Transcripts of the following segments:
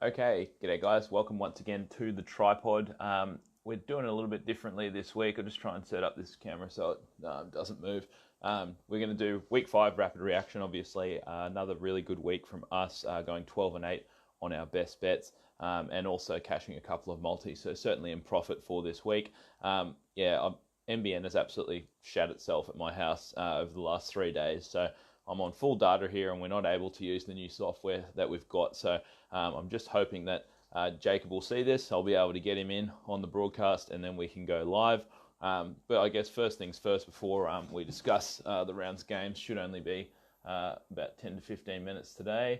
Okay, g'day guys. Welcome once again to the tripod. We're doing it a little bit differently this week. I'll just try and set up this camera so it doesn't move. We're going to do week 5 rapid reaction, obviously. Another really good week from us, going 12-8 on our best bets, and also cashing a couple of multis. So certainly in profit for this week. NBN has absolutely shat itself at my house over the last 3 days. So I'm on full data here and we're not able to use the new software that we've got. So I'm just hoping that Jacob will see this. I'll be able to get him in on the broadcast and then we can go live. But I guess first things first, before we discuss the rounds games, should only be about 10 to 15 minutes today.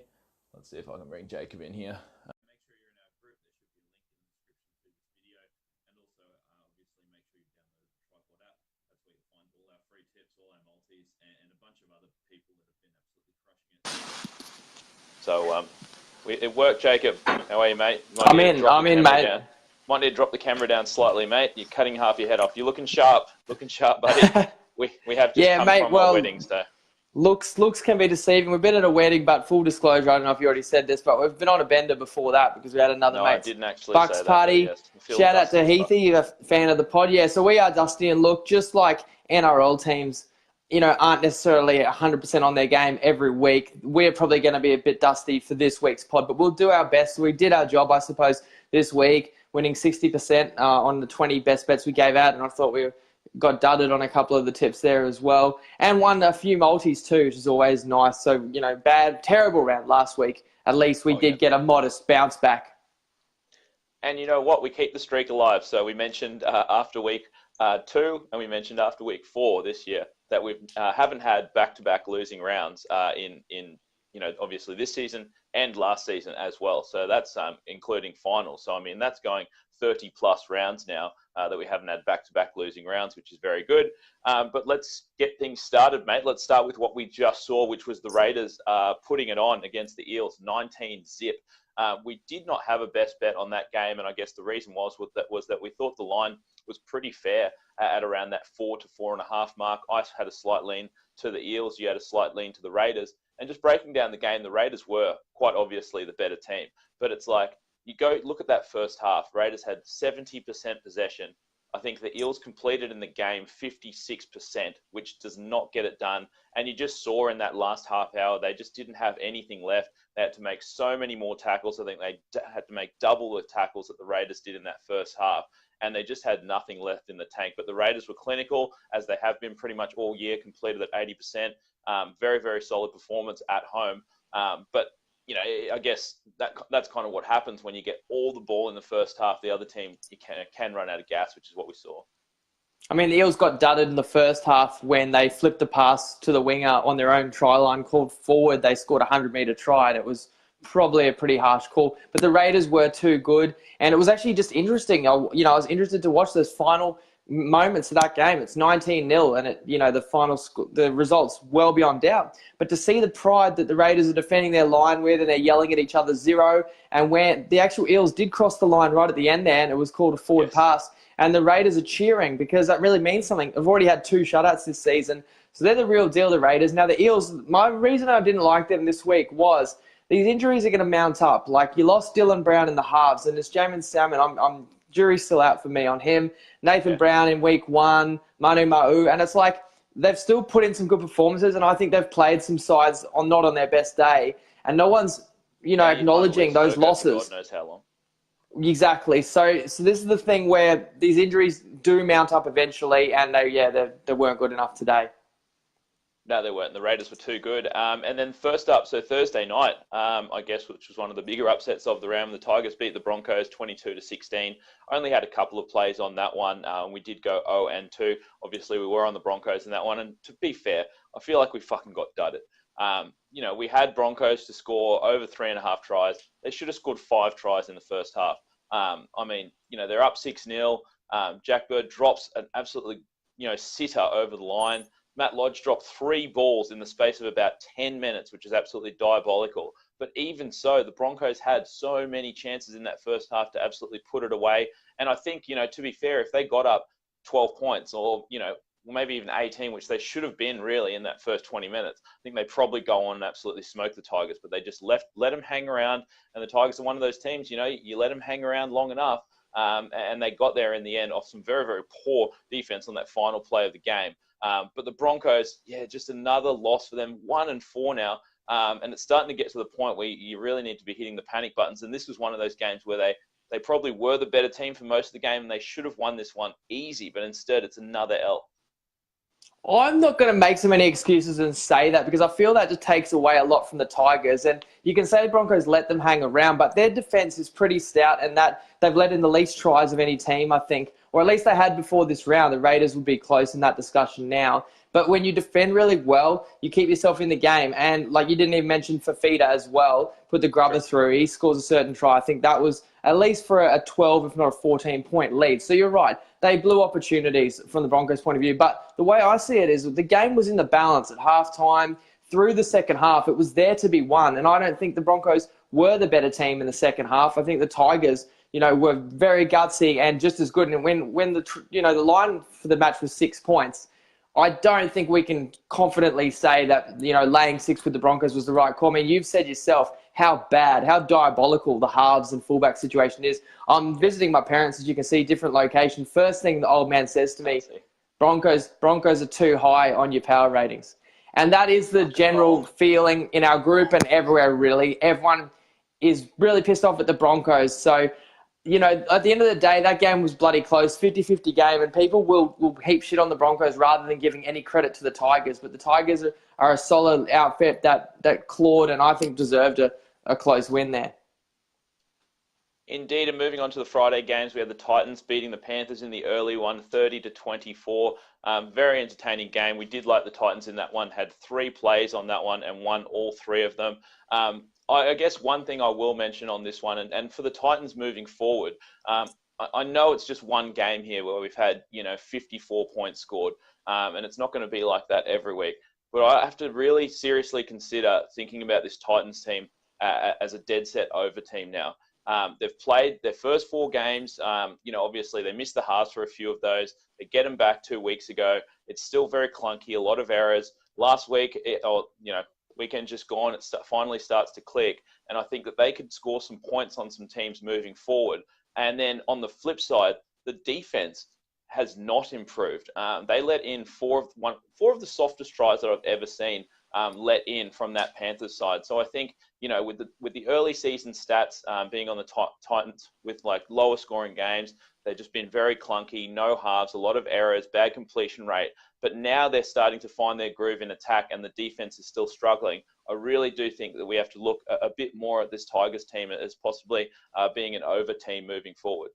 Let's see if I can bring Jacob in here. Make sure you're in our group. There should be a link in the description to this video. And also, obviously, make sure you download the Tripod app. That's where you'll find all our free tips, all our multis, and a bunch of other people that have been absolutely crushing it. So, it worked, Jacob. How are you, mate? I'm in, mate. Down. Might need to drop the camera down slightly, mate. You're cutting half your head off. You're looking sharp, buddy. we have just come from a wedding, so. Looks can be deceiving. We've been at a wedding, but full disclosure, I don't know if you already said this, but we've been on a bender before that because we had another mate's Bucks party. Shout out to Heathy, a fan of the pod. Yeah, so we are dusty, and look, just like NRL teams, aren't necessarily 100% on their game every week. We're probably going to be a bit dusty for this week's pod, but we'll do our best. We did our job, I suppose, this week, winning 60% on the 20 best bets we gave out, and I thought we got dudded on a couple of the tips there as well, and won a few multis too, which is always nice. So, terrible round last week. At least we did get a modest bounce back. And you know what? We keep the streak alive. So we mentioned after week 2 and we mentioned after week 4 this year that we haven't had back-to-back losing rounds in obviously this season and last season as well. So that's including finals. So, I mean, that's going 30-plus rounds now that we haven't had back-to-back losing rounds, which is very good. But let's get things started, mate. Let's start with what we just saw, which was the Raiders putting it on against the Eels, 19-zip. We did not have a best bet on that game, and I guess the reason was that we thought the line was pretty fair at around that 4 to 4.5 mark. I had a slight lean to the Eels. You had a slight lean to the Raiders. And just breaking down the game, the Raiders were quite obviously the better team. But it's like, you go look at that first half. Raiders had 70% possession. I think the Eels completed in the game 56%, which does not get it done. And you just saw in that last half hour, they just didn't have anything left. They had to make so many more tackles. I think they had to make double the tackles that the Raiders did in that first half. And they just had nothing left in the tank. But the Raiders were clinical, as they have been pretty much all year, completed at 80%. Very, very solid performance at home. But I guess that's kind of what happens when you get all the ball in the first half. The other team can run out of gas, which is what we saw. I mean, the Eels got dudded in the first half when they flipped the pass to the winger on their own try line, called forward. They scored a 100-metre try, and it was probably a pretty harsh call. But the Raiders were too good, and it was actually just interesting. I was interested to watch those final moments of that game. It's 19-0, and the results well beyond doubt. But to see the pride that the Raiders are defending their line with, and they're yelling at each other 0, and where the actual Eels did cross the line right at the end there, and it was called a forward pass, and the Raiders are cheering because that really means something. They've already had 2 shutouts this season, so they're the real deal, the Raiders. Now the Eels, my reason I didn't like them this week was these injuries are going to mount up. Like, you lost Dylan Brown in the halves, and it's Jamin Salmon. I'm jury's still out for me on him. Nathan Brown in week 1, Manu Ma'u, and it's like they've still put in some good performances, and I think they've played some sides not on their best day, and no one's acknowledging those losses. God knows how long. Exactly. So this is the thing where these injuries do mount up eventually, and they weren't good enough today. No, they weren't. The Raiders were too good. And then first up, so Thursday night, I guess, which was one of the bigger upsets of the round, the Tigers beat the Broncos 22-16. I only had a couple of plays on that one. We did go 0-2. Obviously, we were on the Broncos in that one. And to be fair, I feel like we fucking got dudded. We had Broncos to score over 3.5 tries. They should have scored 5 tries in the first half. They're up 6-0. Jack Bird drops an absolutely, sitter over the line. Matt Lodge dropped 3 balls in the space of about 10 minutes, which is absolutely diabolical. But even so, the Broncos had so many chances in that first half to absolutely put it away. And I think, to be fair, if they got up 12 points or, maybe even 18, which they should have been really in that first 20 minutes. I think they probably go on and absolutely smoke the Tigers, but they just let them hang around. And the Tigers are one of those teams, you let them hang around long enough, and they got there in the end off some very, very poor defense on that final play of the game. But the Broncos, just another loss for them, 1-4 now. And it's starting to get to the point where you really need to be hitting the panic buttons. And this was one of those games where they probably were the better team for most of the game, and they should have won this one easy, but instead it's another L. I'm not going to make so many excuses and say that, because I feel that just takes away a lot from the Tigers. And you can say the Broncos let them hang around, but their defense is pretty stout, and that they've let in the least tries of any team, I think, or at least they had before this round. The Raiders would be close in that discussion now. But when you defend really well, you keep yourself in the game. And like you didn't even mention Fafita as well, put the grubber through. He scores a certain try. I think that was at least for a 12, if not a 14-point lead. So you're right. They blew opportunities from the Broncos' point of view. But the way I see it is the game was in the balance at halftime. Through the second half, it was there to be won. And I don't think the Broncos were the better team in the second half. I think the Tigers, were very gutsy and just as good. And when the line for the match was 6 points, I don't think we can confidently say that, laying 6 with the Broncos was the right call. I mean, you've said yourself how bad, how diabolical the halves and fullback situation is. I'm visiting my parents, as you can see, different location. First thing the old man says to me, Broncos are too high on your power ratings. And that is the general feeling in our group and everywhere, really. Everyone is really pissed off at the Broncos. So, at the end of the day, that game was bloody close, 50-50 game, and people will heap shit on the Broncos rather than giving any credit to the Tigers. But the Tigers are a solid outfit that clawed and I think deserved a close win there. Indeed, and moving on to the Friday games, we had the Titans beating the Panthers in the early one, 30-24. Very entertaining game. We did like the Titans in that one, had 3 plays on that one and won all 3 of them. I guess one thing I will mention on this one, and for the Titans moving forward, I know it's just one game here where we've had, 54 points scored, and it's not going to be like that every week. But I have to really seriously consider thinking about this Titans team as a dead set over team now. They've played their first 4 games. Obviously they missed the halves for a few of those. They get them back 2 weeks ago. It's still very clunky, a lot of errors. Last week, weekend just gone, it finally starts to click. And I think that they could score some points on some teams moving forward. And then on the flip side, the defense has not improved. They let in 4 of the softest tries that I've ever seen let in from that Panthers side. So I think, with the early season stats being on the Titans with like lower scoring games, they've just been very clunky, no halves, a lot of errors, bad completion rate. But now they're starting to find their groove in attack and the defense is still struggling. I really do think that we have to look a bit more at this Tigers team as possibly being an over team moving forward.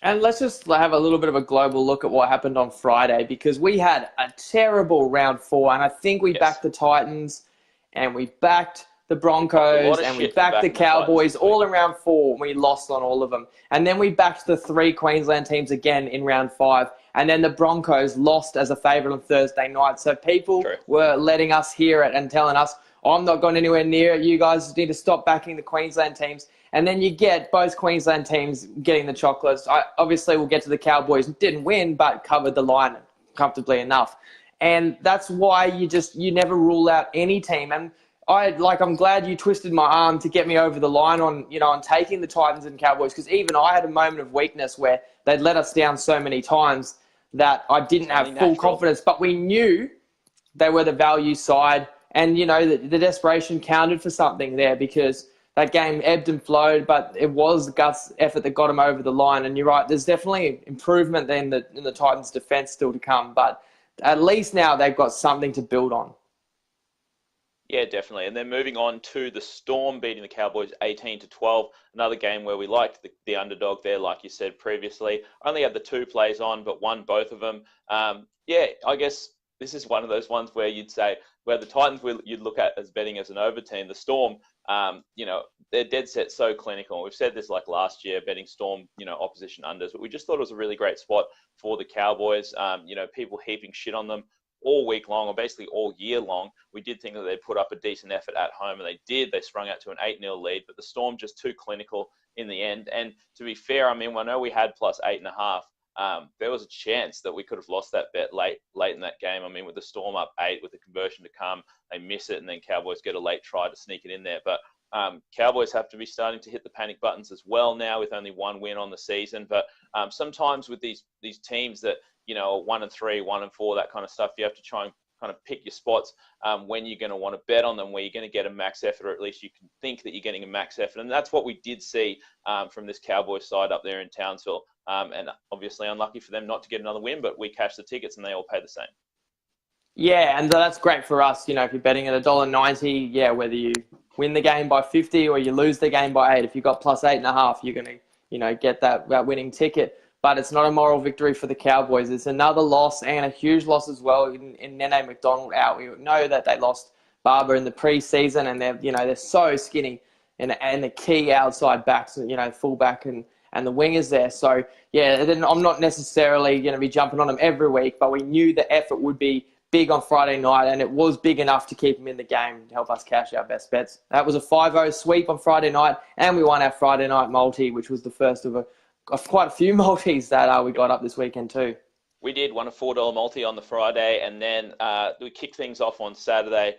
And let's just have a little bit of a global look at what happened on Friday, because we had a terrible round 4, and I think we backed the Titans and we backed the Broncos and we backed the Cowboys all in round 4. We lost on all of them. And then we backed the 3 Queensland teams again in round 5. And then the Broncos lost as a favourite on Thursday night. So people were letting us hear it and telling us, I'm not going anywhere near it. You guys need to stop backing the Queensland teams. And then you get both Queensland teams getting the chocolates. Obviously, we'll get to the Cowboys. Didn't win, but covered the line comfortably enough. And that's why you never rule out any team. And I'm glad you twisted my arm to get me over the line on taking the Titans and Cowboys, because even I had a moment of weakness where they'd let us down so many times that I didn't have full confidence. But we knew they were the value side, and the desperation counted for something there, because that game ebbed and flowed, but it was Gus' effort that got him over the line. And you're right, there's definitely improvement in the Titans' defense still to come, but at least now they've got something to build on. Yeah, definitely. And then moving on to the Storm beating the Cowboys 18-12, another game where we liked the underdog there, like you said previously. Only had the 2 plays on, but won both of them. I guess this is one of those ones where you'd say, where the Titans you'd look at as betting as an over team. The Storm, they're dead set so clinical. We've said this like last year, betting Storm, opposition unders, but we just thought it was a really great spot for the Cowboys. People heaping shit on them all week long, or basically all year long. We did think that they'd put up a decent effort at home, and they did. They sprung out to an 8-0 lead, but the Storm just too clinical in the end. And to be fair, I know we had plus 8.5. there was a chance that we could have lost that bet late in that game. I mean, with the Storm up 8, with the conversion to come, they miss it, and then Cowboys get a late try to sneak it in there. But Cowboys have to be starting to hit the panic buttons as well now, with only one win on the season. But sometimes with these teams that, you know, 1-3, 1-4, that kind of stuff, you have to try and kind of pick your spots when you're going to want to bet on them, where you're going to get a max effort, or at least you can think that you're getting a max effort. And that's what we did see from this Cowboys side up there in Townsville. And obviously unlucky for them not to get another win, but we cashed the tickets and they all pay the same. Yeah, and that's great for us. You know, if you're betting at $1.90, yeah, whether you win the game by 50 or you lose the game by 8, if you got plus 8.5, you're going to, you know, get that winning ticket. But it's not a moral victory for the Cowboys. It's another loss, and a huge loss as well in Nene McDonald out. We know that they lost Barber in the preseason, and they're so skinny, and the key outside backs, you know, fullback and the wingers there. So yeah, then I'm not necessarily going to be jumping on them every week, but we knew the effort would be big on Friday night, and it was big enough to keep them in the game to help us cash our best bets. That was a 5-0 sweep on Friday night, and we won our Friday night multi, which was the first of quite a few multis that we got up this weekend too. We did won a $4 multi on the Friday, and then we kicked things off on Saturday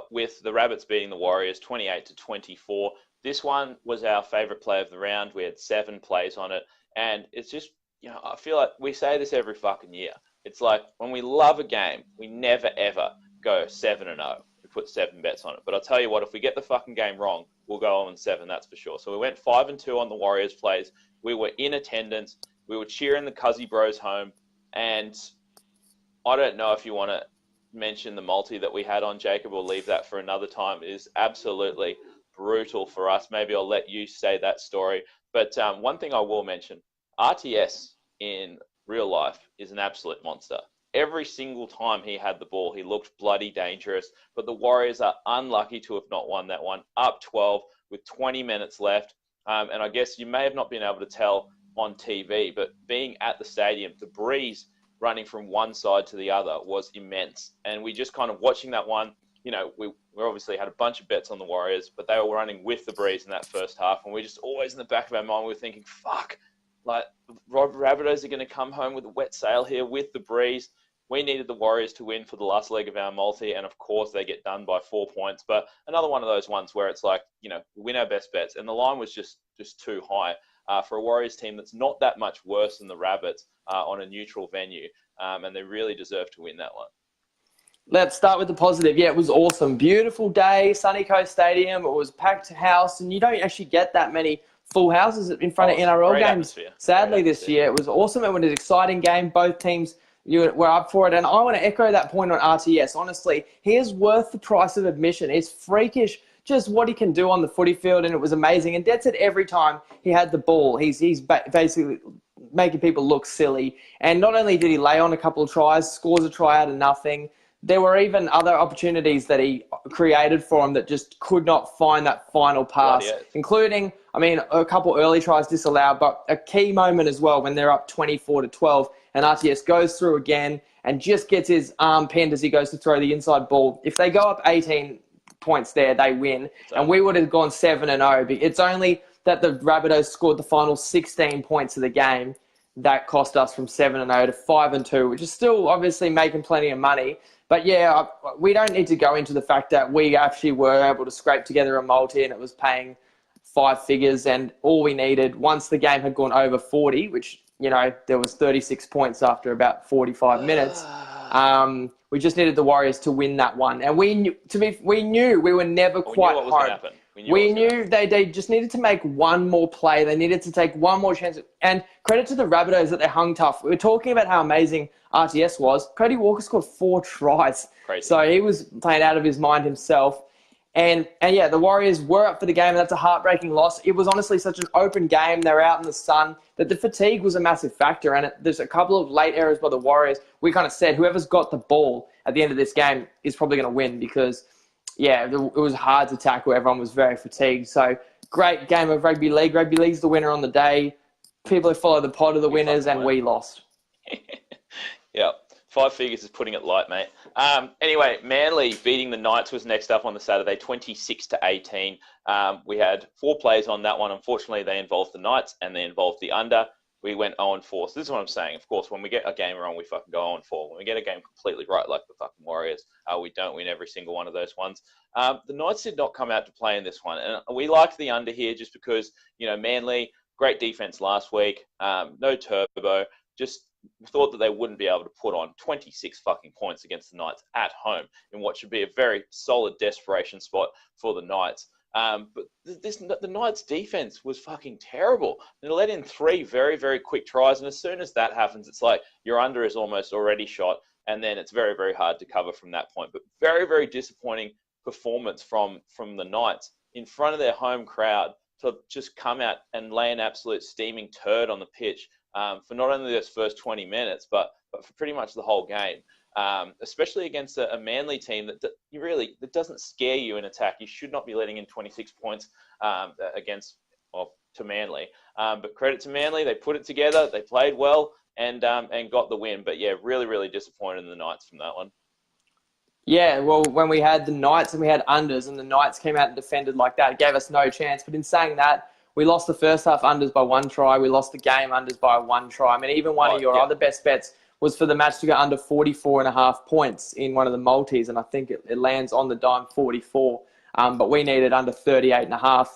with the Rabbits beating the Warriors 28-24. This one was our favourite play of the round. We had 7 plays on it, and it's just, you know, I feel like we say this every fucking year. It's like when we love a game, we never ever go 7-0. We put 7 bets on it. But I'll tell you what, if we get the fucking game wrong, we'll go 0-7, that's for sure. So we went 5-2 on the Warriors plays. We were in attendance. We were cheering the Cuzzy Bros home. And I don't know if you want to mention the multi that we had on, Jacob. We'll leave that for another time. It is absolutely brutal for us. Maybe I'll let you say that story. But one thing I will mention, RTS in real life is an absolute monster. Every single time he had the ball, he looked bloody dangerous. But the Warriors are unlucky to have not won that one. Up 12 with 20 minutes left. And I guess you may have not been able to tell on TV, but being at the stadium, the breeze running from one side to the other was immense. And we just kind of watching that one, you know, we obviously had a bunch of bets on the Warriors, but they were running with the breeze in that first half. And we just always in the back of our mind, we were thinking, fuck, like Rabbitohs are going to come home with a wet sail here with the breeze. We needed the Warriors to win for the last leg of our multi, and of course they get done by 4 points. But another one of those ones where it's like, you know, we win our best bets, and the line was just too high for a Warriors team that's not that much worse than the Rabbits on a neutral venue, and they really deserve to win that one. Let's start with the positive. Yeah, it was awesome. Beautiful day, Sunny Coast Stadium. It was packed house, and you don't actually get that many full houses in front of NRL games. Sadly, this year. It was awesome. It was an exciting game. Both teams were up for it. And I want to echo that point on RTS. Honestly, he is worth the price of admission. It's freakish just what he can do on the footy field, and it was amazing. And Dad said every time he had the ball, he's basically making people look silly. And not only did he lay on a couple of tries, scores a try out of nothing, there were even other opportunities that he created for him that just could not find that final pass, including, I mean, a couple early tries disallowed, but a key moment as well when they're up 24-12 and RTS goes through again and just gets his arm pinned as he goes to throw the inside ball. If they go up 18 points there, they win. And we would have gone 7-0. It's only that the Rabbitohs scored the final 16 points of the game that cost us from 7-0 to 5-2, which is still obviously making plenty of money. But yeah, we don't need to go into the fact that we actually were able to scrape together a multi and it was paying 5 figures, and all we needed once the game had gone over 40, which, you know, there was 36 points after about 45 minutes. We just needed the Warriors to win that one. And we knew we were never quite home. We knew they just needed to make one more play. They needed to take one more chance. And credit to the Rabbitohs that they hung tough. We were talking about how amazing RTS was. Cody Walker scored 4 tries. Crazy. So he was playing out of his mind himself. And yeah, the Warriors were up for the game, and that's a heartbreaking loss. It was honestly such an open game. They were out in the sun, that the fatigue was a massive factor. And there's a couple of late errors by the Warriors. We kind of said whoever's got the ball at the end of this game is probably going to win because, yeah, it was hard to tackle. Everyone was very fatigued. So great game of rugby league. Rugby league's the winner on the day. People who follow the pod are the winners, and we lost. Yeah. 5 figures is putting it light, mate. Anyway, Manly beating the Knights was next up on the Saturday, 26-18. We had 4 plays on that one. Unfortunately, they involved the Knights and they involved the under. we went 0-4. So this is what I'm saying. Of course, when we get a game wrong, we fucking go 0-4. When we get a game completely right, like the fucking Warriors, we don't win every single one of those ones. The Knights did not come out to play in this one. And we liked the under here just because, Manly, great defense last week, no turbo, just thought that they wouldn't be able to put on 26 fucking points against the Knights at home in what should be a very solid desperation spot for the Knights. But the Knights' defense was fucking terrible. They let in 3 very, very quick tries, and as soon as that happens, it's like your under is almost already shot, and then it's very, very hard to cover from that point. But very, very disappointing performance from the Knights in front of their home crowd to just come out and lay an absolute steaming turd on the pitch for not only those first 20 minutes, but for pretty much the whole game. Especially against a Manly team that doesn't scare you in attack. You should not be letting in 26 points to Manly. But credit to Manly, they put it together, they played well, and got the win. But yeah, really, really disappointed in the Knights from that one. Yeah, well, when we had the Knights and we had unders and the Knights came out and defended like that, it gave us no chance. But in saying that, we lost the first half unders by 1 try. We lost the game unders by 1 try. I mean, even one of your other best bets was for the match to go under 44.5 points in one of the multis, and I think it lands on the dime 44. But we needed under 38.5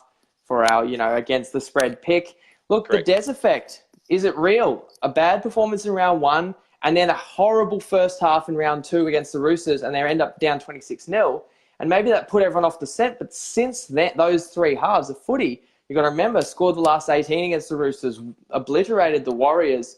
for our, against the spread pick. Look, Correct. The Des effect, is it real? A bad performance in round 1, and then a horrible first half in round 2 against the Roosters, and they end up down 26-0. And maybe that put everyone off the scent, but since then, those 3 halves of footy, you've got to remember, scored the last 18 against the Roosters, obliterated the Warriors,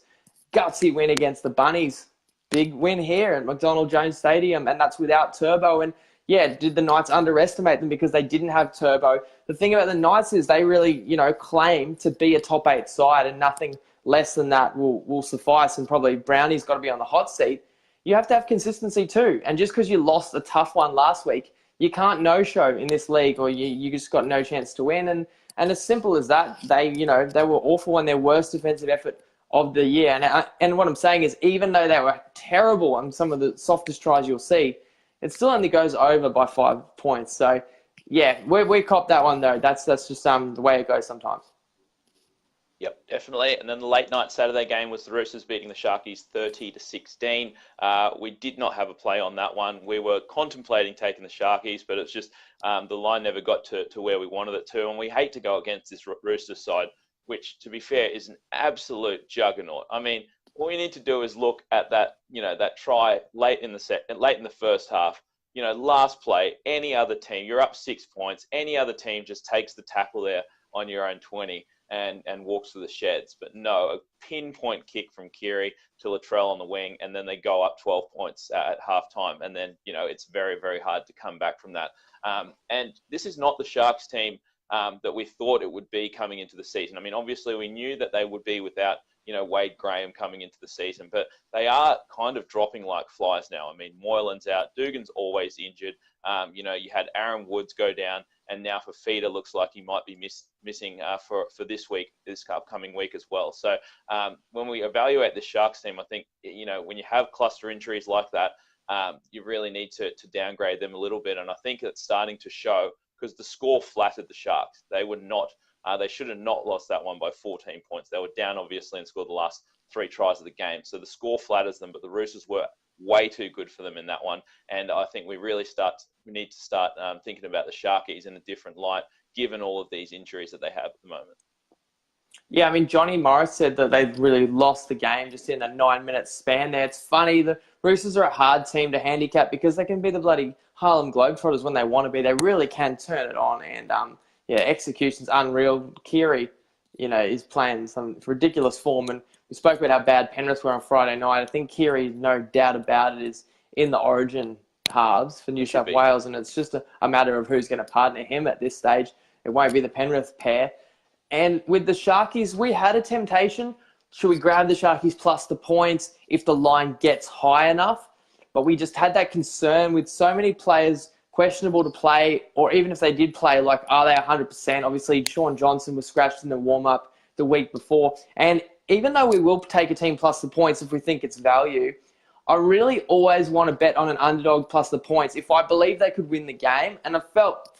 gutsy win against the Bunnies. Big win here at McDonald Jones Stadium, and that's without turbo. And yeah, did the Knights underestimate them because they didn't have turbo? The thing about the Knights is they really, claim to be a top 8 side, and nothing less than that will suffice. And probably Brownie's got to be on the hot seat. You have to have consistency too. And just because you lost a tough one last week, you can't no-show in this league, or you just got no chance to win. And as simple as that, they were awful on their worst defensive effort of the year. And what I'm saying is, even though they were terrible on some of the softest tries you'll see, it still only goes over by 5 points. So, yeah, we copped that one, though. That's just the way it goes sometimes. Yep, definitely. And then the late night Saturday game was the Roosters beating the Sharkies 30-16. We did not have a play on that one. We were contemplating taking the Sharkies, but it's just the line never got to where we wanted it to. And we hate to go against this Roosters side, which, to be fair, is an absolute juggernaut. I mean, all you need to do is look at that, that try late in the first half. Last play, any other team, you're up 6 points. Any other team just takes the tackle there on your own 20 and walks to the sheds. But no, a pinpoint kick from Keary to Latrell on the wing, and then they go up 12 points at halftime. And then, it's very, very hard to come back from that. And this is not the Sharks team that we thought it would be coming into the season. I mean, obviously we knew that they would be without, Wade Graham coming into the season, but they are kind of dropping like flies now. I mean, Moylan's out, Dugan's always injured. You had Aaron Woods go down, and now Fafita looks like he might be missing for this upcoming week as well. So when we evaluate the Sharks team, I think, when you have cluster injuries like that, you really need to downgrade them a little bit. And I think it's starting to show, because the score flattered the Sharks. They should have not lost that one by 14 points. They were down, obviously, and scored the last 3 tries of the game. So the score flatters them, but the Roosters were way too good for them in that one. And I think we need to start thinking about the Sharkies in a different light, given all of these injuries that they have at the moment. Yeah, I mean, Johnny Morris said that they really lost the game just in a 9-minute span there. It's funny, the Roosters are a hard team to handicap because they can be the bloody Harlem Globetrotters when they want to be. They really can turn it on, and execution's unreal. Keary, is playing some ridiculous form, and we spoke about how bad Penrith were on Friday night. I think Keary, no doubt about it, is in the Origin halves for New South Wales, and it's just a matter of who's going to partner him at this stage. It won't be the Penrith pair. And with the Sharkies, we had a temptation. Should we grab the Sharkies plus the points if the line gets high enough? But we just had that concern with so many players questionable to play, or even if they did play, like, are they 100%? Obviously, Sean Johnson was scratched in the warm-up the week before. And even though we will take a team plus the points if we think it's value, I really always want to bet on an underdog plus the points if I believe they could win the game. And I felt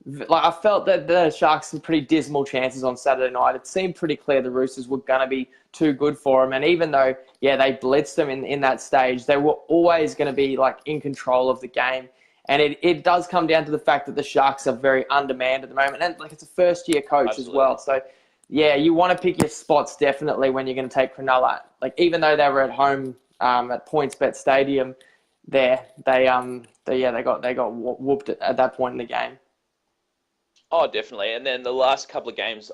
Like, I felt that the Sharks had pretty dismal chances on Saturday night. It seemed pretty clear the Roosters were going to be too good for them. And even though, yeah, they blitzed them in that stage, they were always going to be like in control of the game. And it does come down to the fact that the Sharks are very undermanned at the moment. And like, it's a first-year coach as well. So, yeah, you want to pick your spots definitely when you're going to take Cronulla. Like, even though they were at home at PointsBet Stadium, they got whooped at that point in the game. Oh, definitely. And then the last couple of games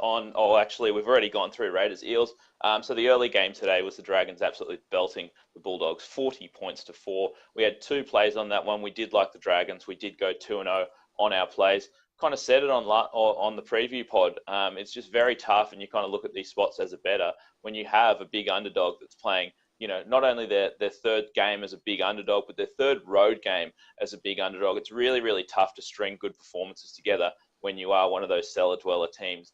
actually, we've already gone through Raiders Eels. So the early game today was the Dragons absolutely belting the Bulldogs, 40 points to 4. We had 2 plays on that one. We did like the Dragons. We did go 2-0 on our plays. Kind of said it on the preview pod. It's just very tough, and you kind of look at these spots as a better when you have a big underdog that's playing, not only their third game as a big underdog, but their third road game as a big underdog. It's really, really tough to string good performances together when you are one of those cellar dweller teams.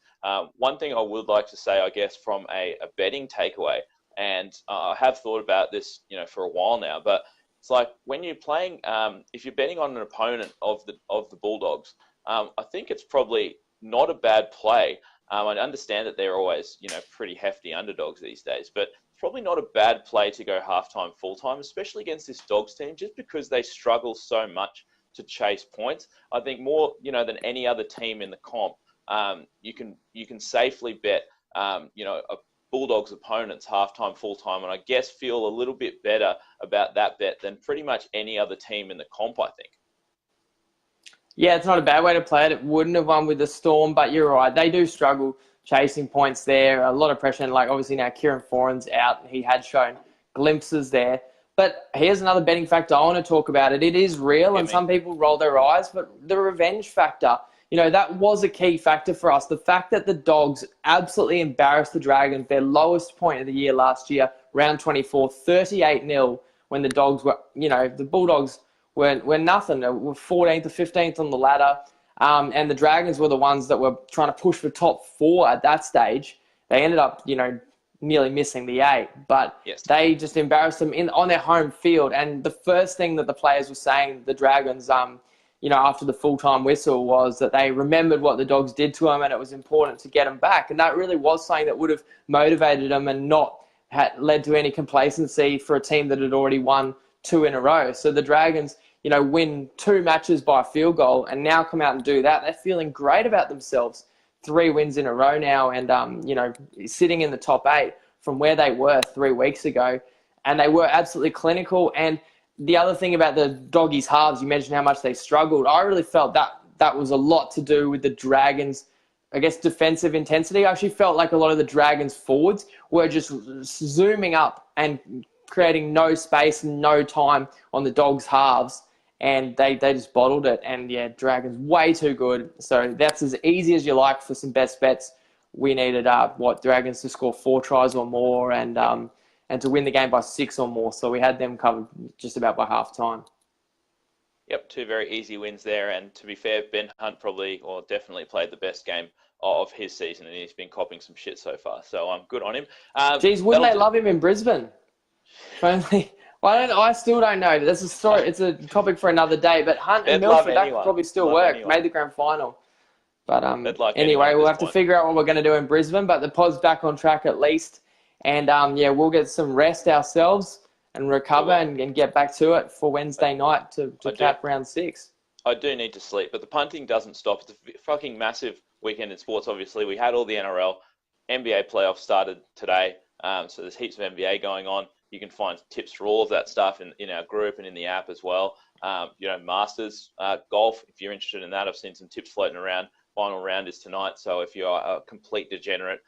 One thing I would like to say, I guess, from a betting takeaway, and I have thought about this, for a while now, but it's like when you're playing, if you're betting on an opponent of the Bulldogs, I think it's probably not a bad play. I understand that they're always, pretty hefty underdogs these days, but it's probably not a bad play to go halftime, full-time, especially against this Dogs team, just because they struggle so much to chase points. I think more, than any other team in the comp, you can safely bet, a Bulldogs opponents halftime, full time, and I guess feel a little bit better about that bet than pretty much any other team in the comp, I think. Yeah, it's not a bad way to play it. It wouldn't have won with the Storm, but you're right. They do struggle chasing points there. A lot of pressure, and like obviously now Kieran Foran's out. He had shown glimpses there. But here's another betting factor I want to talk about. It is real, and some people roll their eyes, but the revenge factor, that was a key factor for us. The fact that the Dogs absolutely embarrassed the Dragons, their lowest point of the year last year, round 24, 38-0, when the Dogs were, the Bulldogs were nothing. They were 14th or 15th on the ladder, and the Dragons were the ones that were trying to push for top 4 at that stage. They ended up, nearly missing the 8, but yes, they just embarrassed them on their home field. And the first thing that the players were saying, the Dragons, after the full-time whistle, was that they remembered what the Dogs did to them, and it was important to get them back. And that really was something that would have motivated them and not led to any complacency for a team that had already won 2 in a row. So the Dragons, win 2 matches by a field goal and now come out and do that. They're feeling great about themselves. 3 wins in a row now, and sitting in the top 8 from where they were 3 weeks ago, and they were absolutely clinical. And the other thing about the Doggies halves, you mentioned how much they struggled. I really felt that was a lot to do with the Dragons, I guess, defensive intensity. I actually felt like a lot of the Dragons forwards were just zooming up and creating no space and no time on the Dogs halves. And they just bottled it. And, yeah, Dragons way too good. So that's as easy as you like for some best bets. We needed, Dragons to score 4 tries or more and to win the game by 6 or more. So we had them covered just about by half time. Yep, 2 very easy wins there. And to be fair, Ben Hunt definitely played the best game of his season, and he's been copping some shit so far. So I'm good on him. Geez, wouldn't they love him in Brisbane? Only... I still don't know. That's a story. It's a topic for another day. But Hunt and Milford, that could probably still work. Made the grand final. But anyway, we'll have to figure out what we're going to do in Brisbane. But the pod's back on track at least. And we'll get some rest ourselves and recover and get back to it for Wednesday night to cap round 6. I do need to sleep, but the punting doesn't stop. It's a fucking massive weekend in sports, obviously. We had all the NRL. NBA playoffs started today. So there's heaps of NBA going on. You can find tips for all of that stuff in our group and in the app as well. Masters, golf, if you're interested in that, I've seen some tips floating around. Final round is tonight. So if you're a complete degenerate,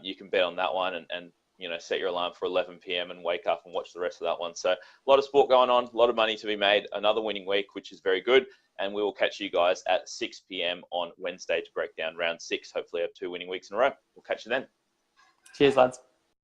you can bet on that one and set your alarm for 11 p.m. and wake up and watch the rest of that one. So a lot of sport going on, a lot of money to be made. Another winning week, which is very good. And we will catch you guys at 6 p.m. on Wednesday to break down round 6. Hopefully have 2 winning weeks in a row. We'll catch you then. Cheers, lads.